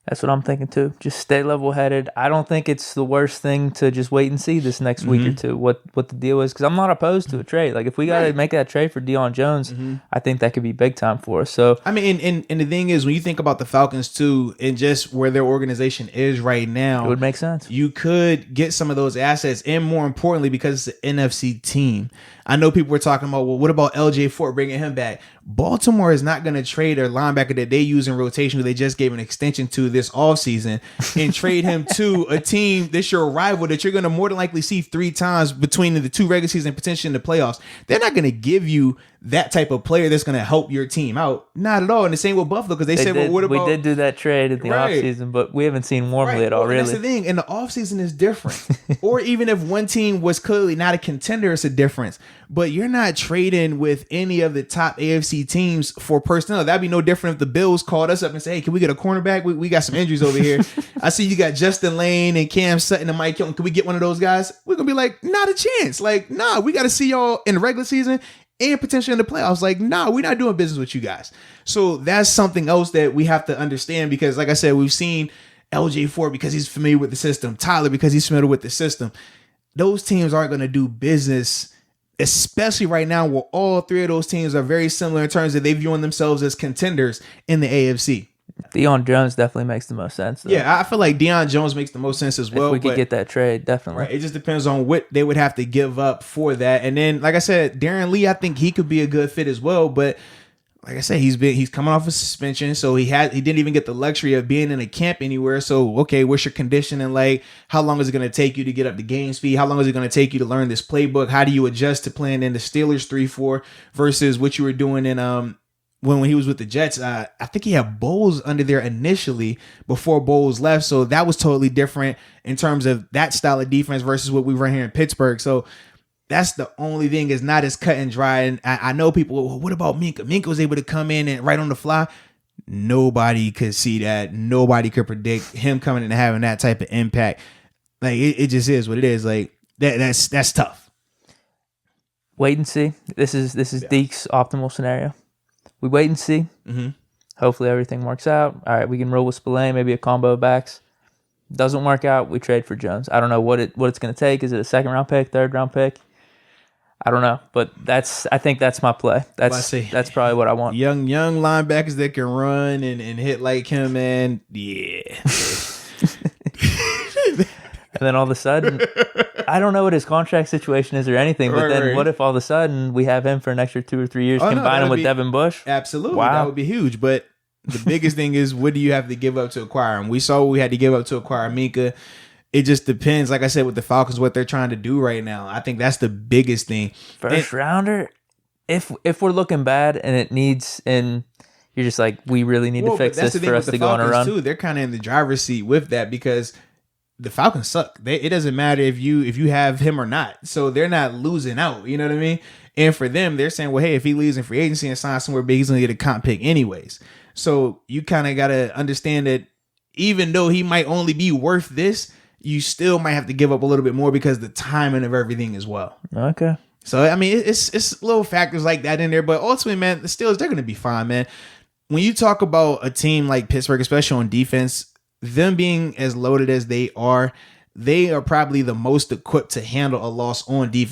That's what I'm thinking too. Just stay level-headed. I don't think it's the worst thing to just wait and see this next week or two what the deal is, because I'm not opposed to a trade. Like, if we got to make that trade for Deion Jones, I think that could be big time for us. So I mean, and the thing is, when you think about the Falcons too, and just where their organization is right now, it would make sense. You could get some of those assets, and more importantly, because it's an NFC team. I know people were talking about, well, what about LJ Fort, bringing him back? Baltimore is not going to trade a linebacker that they use in rotation, who they just gave an extension to this offseason, and trade him to a team that's your rival that you're going to more than likely see 3 times between the 2 regular season and potentially in the playoffs. They're not going to give you that type of player that's going to help your team out. Not at all. And the same with Buffalo, because they said, well, what about... We did do that trade in the offseason, but we haven't seen Wormley at all, really. That's the thing. And the offseason is different. Or even if one team was clearly not a contender, it's a difference. But you're not trading with any of the top AFC teams for personnel. That'd be no different if the Bills called us up and said, hey, can we get a cornerback? We got some injuries over here. I see you got Justin Lane and Cam Sutton and Mike Hilton. Can we get one of those guys? We're going to be like, not a chance. Like, nah, we got to see y'all in the regular season and potentially in the playoffs. Like, nah, we're not doing business with you guys. So that's something else that we have to understand, because like I said, we've seen LJ Ford because he's familiar with the system, Tyler because he's familiar with the system. Those teams aren't going to do business, especially right now where all 3 of those teams are very similar in terms of they viewing themselves as contenders in the AFC. Deion Jones definitely makes the most sense, though. Yeah, I feel like Deion Jones makes the most sense as well. If we could get that trade, definitely. Right, it just depends on what they would have to give up for that. And then, like I said, Darren Lee, I think he could be a good fit as well. But like I said, he's coming off a suspension, so he didn't even get the luxury of being in a camp anywhere. So, okay, what's your conditioning like? How long is it going to take you to get up to game speed? How long is it going to take you to learn this playbook? How do you adjust to playing in the Steelers 3-4 versus what you were doing in when he was with the Jets? I think he had Bowles under there initially before Bowles left, so that was totally different in terms of that style of defense versus what we run here in Pittsburgh. So that's the only thing, is not as cut and dry. And I know people, well, what about Minka? Minka was able to come in and right on the fly. Nobody could see that. Nobody could predict him coming in and having that type of impact. Like, it just is what it is. Like, that's tough. Wait and see. This is Deke's optimal scenario. We wait and see. Mm-hmm. Hopefully everything works out. All right, we can roll with Spillane, maybe a combo of backs. Doesn't work out, we trade for Jones. I don't know what it's going to take. Is it a 2nd-round pick, 3rd-round pick? I don't know, but I think that's my play. That's probably what I want. Young linebackers that can run and hit like him, man. Yeah. And then all of a sudden, I don't know what his contract situation is or anything, but then what if all of a sudden we have him for an extra 2 or 3 years, combine him with Devin Bush? Absolutely. Wow. That would be huge. But the biggest thing is, what do you have to give up to acquire him? We saw what we had to give up to acquire Minka. It just depends, like I said, with the Falcons, what they're trying to do right now. I think that's the biggest thing. First rounder, if we're looking bad and it needs, and you're just like, we really need to fix this for us to go on a run. Too, they're kind of in the driver's seat with that, because the Falcons suck. It doesn't matter if you have him or not. So they're not losing out. You know what I mean? And for them, they're saying, well, hey, if he leaves in free agency and signs somewhere big, he's going to get a comp pick anyways. So you kind of got to understand that even though he might only be worth this, you still might have to give up a little bit more because the timing of everything as well. Okay. So, I mean, it's little factors like that in there. But ultimately, man, the Steelers, they're going to be fine, man. When you talk about a team like Pittsburgh, especially on defense, them being as loaded as they are probably the most equipped to handle a loss on defense.